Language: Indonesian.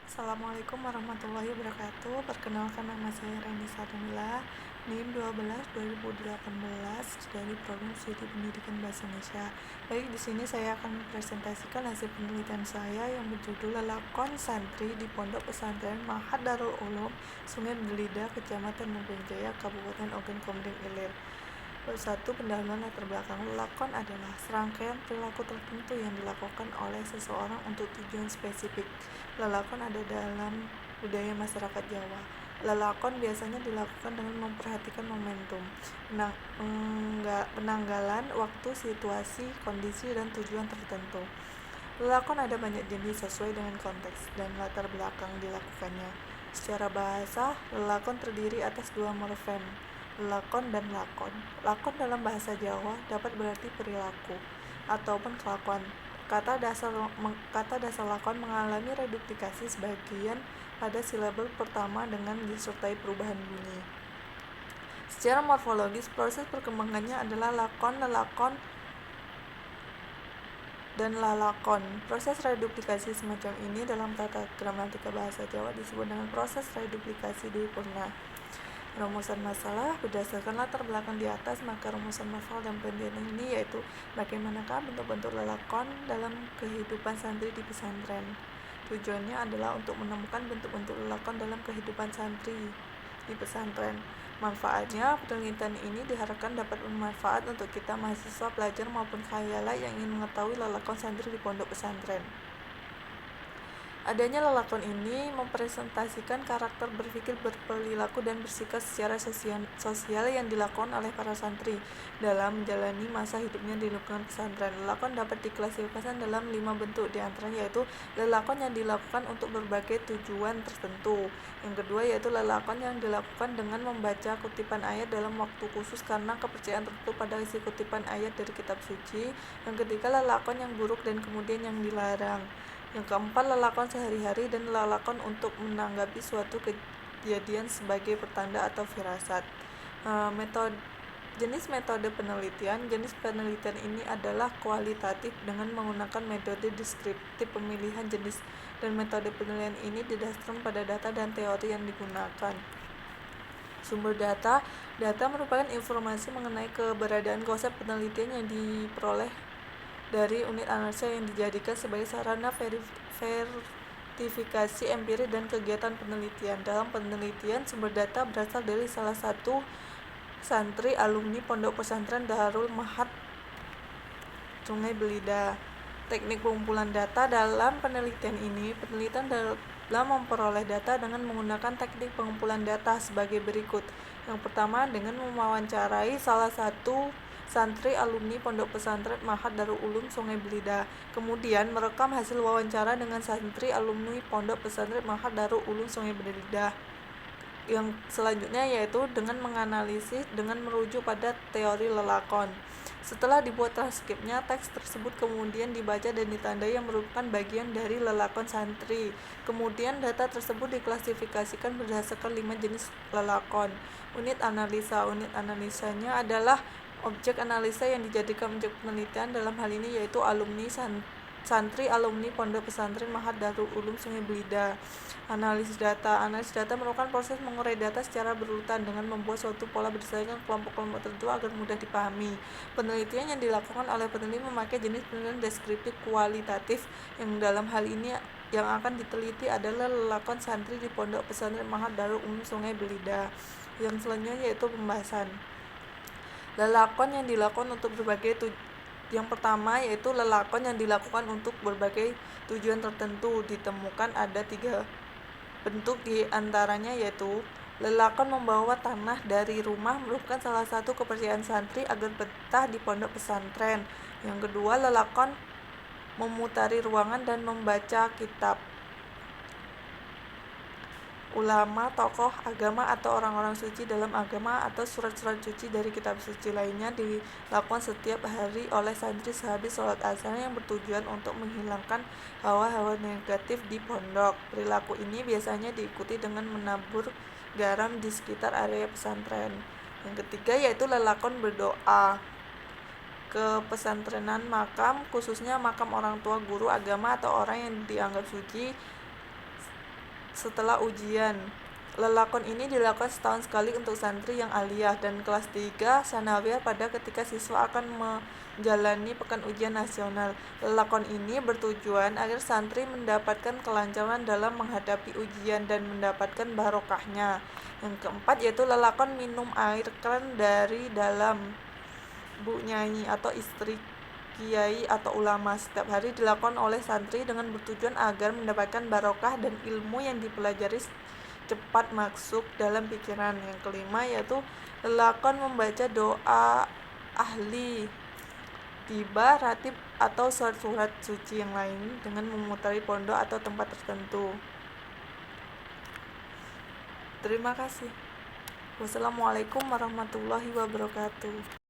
Assalamualaikum warahmatullahi wabarakatuh. Perkenalkan, nama saya Reni Sarmila, NIM 12 2018 dari Program Studi Pendidikan Bahasa Indonesia. Baik, di sini saya akan mempresentasikan hasil penelitian saya yang berjudul Lelakon Santri di Pondok Pesantren Ma'had Darul Ulum Sungai Belida, Kecamatan Mumbeng Jaya, Kabupaten Ogan Komering Ilir. Satu, pendahuluan latar belakang. Lelakon adalah serangkaian perilaku tertentu yang dilakukan oleh seseorang untuk tujuan spesifik. Lelakon ada dalam budaya masyarakat Jawa. Lelakon biasanya dilakukan dengan memperhatikan momentum, penanggalan waktu, situasi, kondisi, dan tujuan tertentu. Lelakon ada banyak jenis sesuai dengan konteks dan latar belakang dilakukannya. Secara bahasa, lelakon terdiri atas dua morfem, lelakon dan lakon. Lakon dalam bahasa Jawa dapat berarti perilaku ataupun kelakuan. Kata dasar lakon mengalami reduplikasi sebagian pada silabel pertama dengan disertai perubahan bunyi. Secara morfologis, proses perkembangannya adalah lakon, lelakon, dan lalakon. Proses reduplikasi semacam ini dalam tata gramatika bahasa Jawa disebut dengan proses reduplikasi dipurna. Rumusan masalah berdasarkan latar belakang di atas, maka rumusan masalah dan penelitian ini yaitu bagaimanakah bentuk-bentuk lelakon dalam kehidupan santri di pesantren. Tujuannya adalah untuk menemukan bentuk-bentuk lelakon dalam kehidupan santri di pesantren. Manfaatnya, penelitian ini diharapkan dapat bermanfaat untuk kita mahasiswa, pelajar maupun khayala yang ingin mengetahui lelakon santri di pondok pesantren. Adanya lelakon ini mempresentasikan karakter berpikir, berperilaku, dan bersikap secara sosial yang dilakukan oleh para santri dalam menjalani masa hidupnya di lingkungan pesantren. Lelakon dapat diklasifikasikan dalam 5 bentuk, diantaranya yaitu lelakon yang dilakukan untuk berbagai tujuan tertentu. Yang kedua yaitu lelakon yang dilakukan dengan membaca kutipan ayat dalam waktu khusus karena kepercayaan tertentu pada isi kutipan ayat dari kitab suci. Yang ketiga, lelakon yang buruk dan kemudian yang dilarang. Yang keempat, lelakon sehari-hari dan lelakon untuk menanggapi suatu kejadian sebagai pertanda atau firasat. Jenis metode penelitian. Jenis penelitian ini adalah kualitatif dengan menggunakan metode deskriptif pemilihan jenis, dan metode penelitian ini didasarkan pada data dan teori yang digunakan. Sumber data. Data merupakan informasi mengenai keberadaan konsep penelitian yang diperoleh dari unit analisa yang dijadikan sebagai sarana verifikasi empiris dan kegiatan penelitian. Dalam penelitian, sumber data berasal dari salah satu santri alumni Pondok Pesantren Darul Ma'had Sungai Belida. Teknik pengumpulan data dalam penelitian ini, penelitian dalam memperoleh data dengan menggunakan teknik pengumpulan data sebagai berikut. Yang pertama, dengan mewawancarai salah satu santri alumni Pondok Pesantren Ma'had Darul Ulum Sungai Belida. Kemudian merekam hasil wawancara dengan santri alumni Pondok Pesantren Ma'had Darul Ulum Sungai Belida. Yang selanjutnya yaitu dengan menganalisis dengan merujuk pada teori lelakon. Setelah dibuat transkripnya, teks tersebut kemudian dibaca dan ditandai yang merupakan bagian dari lelakon santri. Kemudian data tersebut diklasifikasikan berdasarkan 5 jenis lelakon. Unit analisa. Unit analisanya adalah objek analisa yang dijadikan objek penelitian, dalam hal ini yaitu santri alumni Pondok Pesantren Ma'had Darul Ulum Sungai Belida. Analisis data. Analisis data merupakan proses mengurai data secara berurutan dengan membuat suatu pola berdasarkan kelompok-kelompok tertentu agar mudah dipahami. Penelitian yang dilakukan oleh peneliti memakai jenis penelitian deskriptif kualitatif, yang dalam hal ini yang akan diteliti adalah lelakon santri di Pondok Pesantren Ma'had Darul Ulum Sungai Belida. Yang selanjutnya yaitu pembahasan. Lelakon yang dilakukan untuk berbagai yang pertama yaitu lelakon yang dilakukan untuk berbagai tujuan tertentu. Ditemukan ada 3 bentuk, di antaranya yaitu lelakon membawa tanah dari rumah, merupakan salah satu kepercayaan santri agar betah di pondok pesantren. Yang kedua, lelakon memutari ruangan dan membaca kitab ulama, tokoh agama, atau orang-orang suci dalam agama, atau surat-surat suci dari kitab suci lainnya dilakukan setiap hari oleh santri sehabis sholat asar, yang bertujuan untuk menghilangkan hawa-hawa negatif di pondok. Perilaku ini biasanya diikuti dengan menabur garam di sekitar area pesantren. Yang ketiga yaitu lelakon berdoa ke pesantrenan makam, khususnya makam orang tua, guru agama, atau orang yang dianggap suci setelah ujian. Lelakon ini dilakukan setahun sekali untuk santri yang aliyah dan kelas 3 sanawiyah pada ketika siswa akan menjalani pekan ujian nasional. Lelakon ini bertujuan agar santri mendapatkan kelancaran dalam menghadapi ujian dan mendapatkan barokahnya. Yang keempat yaitu lelakon minum air keran dari dalam. Bu Nyai atau istri kiai atau ulama setiap hari dilakukan oleh santri dengan bertujuan agar mendapatkan barokah dan ilmu yang dipelajari cepat masuk dalam pikiran. Yang kelima yaitu lelakon membaca doa ahli tiba, ratib atau surat-surat suci yang lain dengan memutari pondok atau tempat tertentu. Terima kasih. Wassalamualaikum warahmatullahi wabarakatuh.